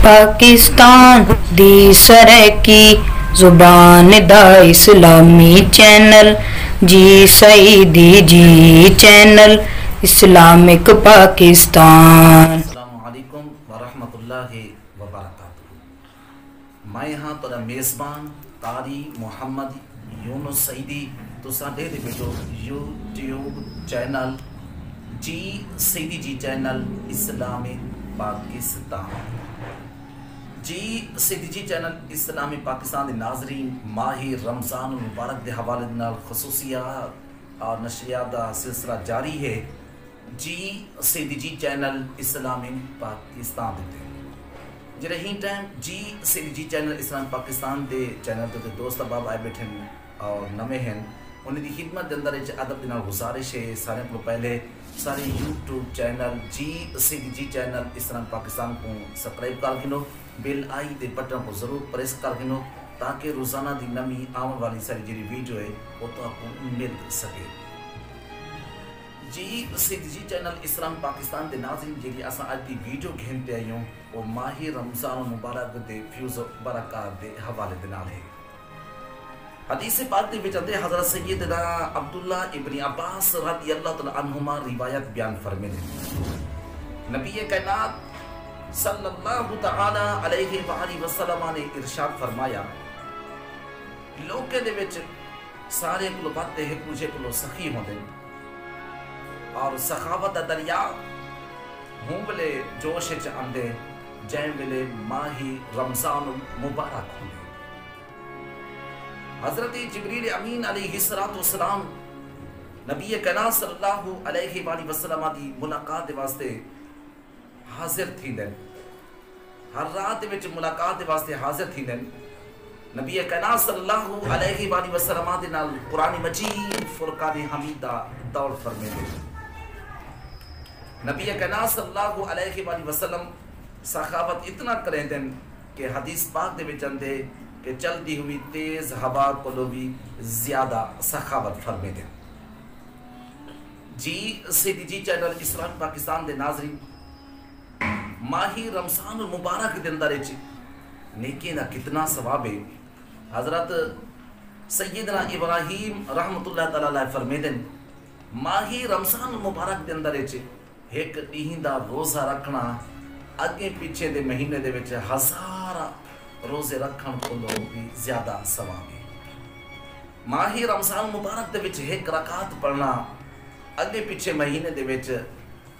पाकिस्तान दी सरकी जुबान दा इस्लामी चैनल जी सईदी जी चैनल इस्लामिक पाकिस्तान। अस्सलामुअलैकुम वरहमतुल्लाहि वबरकातुहू। मैं हाँ तोरा मेज़बान कारी मोहम्मद यूनुस सईदी तुसा दे बेटो यूट्यूब चैनल जी सईदी जी चैनल इस्लामिक पाकिस्तान। जी सईदी जी चैनल इस्लामी पाकिस्तान दे नाज़रीन माही रमज़ान मुबारक दे हवाले नाल खसूसियात और नशरियात दा सिलसिला जारी है। जी सईदी जी चैनल इस्लामी पाकिस्तान दे जेह्ड़े ही टाइम जी सईदी जी चैनल इस्लामी पाकिस्तान दे चैनल ते दोस्त अहबाब आए बैठे और नवे हैं उन्हें दी खिदमत के अंदर अदब के नाल गुजारिश है सारे को पहले सारे यूट्यूब चैनल जी सईदी जी चैनल इस्लामी पाकिस्तान को सब्सक्राइब कर गिनो, बेल आई दे बटन को जरूर प्रेस कर गिनो ताकि रोजाना दी नवी आने वाली सारी जी वीडियो है वो तो आपको मिल सके। जी सईदी जी चैनल इस्लामी पाकिस्तान दे नाज़रीन जी अस आज की वीडियो घेनते आयूँ वो माही रमज़ान मुबारक दे फ्यूज़ बरक़ात दे हवाले दे नाल है। हदीस पाक दे विच आंदे हज़रत सैयदना अब्दुल्ला इब्न अब्बास रज़ियल्लाहु तआला अन्हुमा रिवायत बयान फरमाते हैं नबी कायनात सल्लल्लाहु तआला अलैहि वसल्लम ने इरशाद फरमाया लोके दे विच सारे को बातें एक दूसरे को सखी होंदे और सखावत दा दरिया हूं वेले जोश च आंदे जै वेले माही रमज़ान मुबारक होंदे। हज़रत जिब्रील अमीन अलैहिस्सलाम नबी कायनात सल्लल्लाहु अलैहि वसल्लम दी मुलाकात दे वास्ते हाजिर थींदे हर रात विच मुलाकात दे वास्ते हाजिर थींदे नबी कायनात सल्लल्लाहु अलैहि वसल्लम दे नाल कुरान मजीद फुरकान हमीदा दौड़ फरमाते नबी कायनात सल्लल्लाहु अलैहि वसल्लम सखावत इतना करेंदे कि हदीस पाक दे विच आंदे कि चलती हुई तेज हवा को भी ज्यादा सखावत फरमाते जी सईदी जी चैनल इस्लामी पाकिस्तान दे नाज़रीन माही रमज़ान मुबारक दे अंदर नेकी दा कितना सवाब है। हजरत सैयदना इब्राहीम रहमतुल्लाह तआला अलैह फरमाते माही रमज़ान मुबारक दे अंदर एक ॾींहं दा रोज़ा रखना अगे पीछे दे महीने दे विच हज़ार रोजे रखण को भी ज्यादा सवाब है। माही रमज़ान मुबारक दे विच एक रकात पढ़ना अगे पीछे महीने दे विच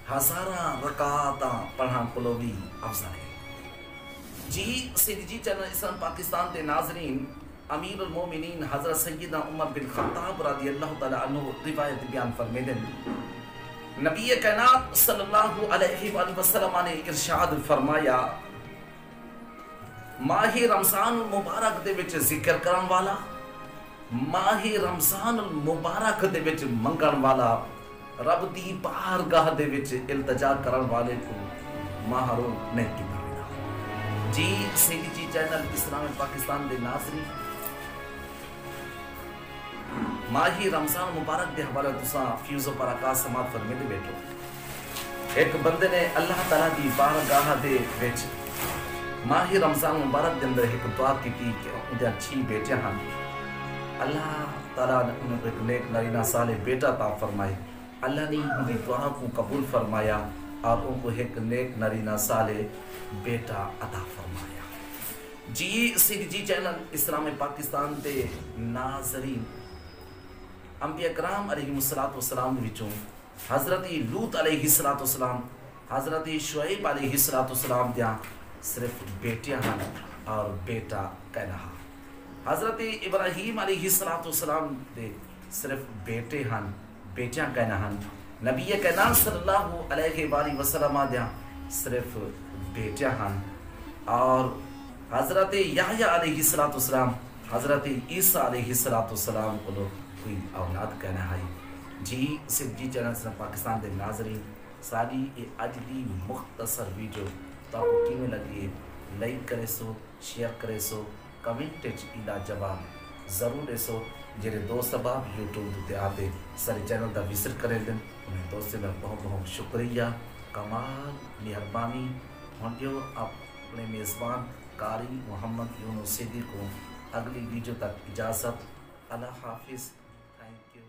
हज़ारा रकातां पढ़ण को भी अफजल है। जी सईदी जी चैनल इस्लामी पाकिस्तान दे नाज़रीन अमीरुल मोमिनीन हज़रत सैयदना उमर बिन खत्ताब रज़ियल्लाहु तआला अन्हु रिवायत बयान फरमाते हैं नबी कायनात सल्लल्लाहु अलैहि वसल्लम ने इरशाद फरमाया माही रमज़ान मुबारक दे विच जिक्र करन वाला माही रमज़ान मुबारक दे विच मंगण वाला रब दी बारगाह दे विच इल्तिजा करन वाले को महरूम नहीं कीता वेंदा। जी सईदी जी चैनल इस्लामी पाकिस्तान दे नाज़रीन माही रमज़ान मुबारक दे हवाले तुसा फ्यूज़ बरक़ात समात फरमाते बैठो एक बंदे ने अल्लाह ताला दी बारगाह दे विच माही रमज़ान मुबारक के अंदर एक दुआ की कि उनके 6 बेटे हैं अल्लाह ताला ने उनको एक नेक नरीना साले बेटा अता फरमाए अल्लाह ने उनकी दुआ को कबूल फरमाया और उनको एक नेक नरीना साले बेटा अता फरमाया। जी सईदी जी चैनल इस्लामी पाकिस्तान दे नाज़रीन अंबिया कराम अलैहिस्सलातु वस्सलाम विचों हज़रत लूत अलैहिस्सलातु वस्सलाम हज़रत शुएब अलैहिस्सलातु वस्सलाम दियां सिर्फ बेटियां हैं और बेटा कहना हज़रत इब्राहीम अलैहिस्सलाम दे सिर्फ बेटे हैं बेटियां कहना हैं नबी कायनात सल्लल्लाहु अलैहि वसल्लम दे सिर्फ बेटियां हैं और हज़रत याहया अलैहिस्सलाम हज़रत ईसा अलैहिस्सलाम को कोई औलाद कहना है। जी सईदी जी चैनल पाकिस्तान दे नाज़रीन सारी अज दी मुख्तसर वीडियो तो आपको किमें लगी है लाइक करे सो शेयर करे सो कमेंट इला जवाब जरूर दे सो जेरे दोस्त अहबाब यूट्यूब ते आते सारे चैनल का विजिट करें दिन उन्हें दोस्त में बहुत बहुत शुक्रिया कमाल मेहरबानी। आप اپنے میزبان قاری محمد یونس سیدی کو اگلی ویڈیو تک اجازت. اللہ حافظ. Thank you.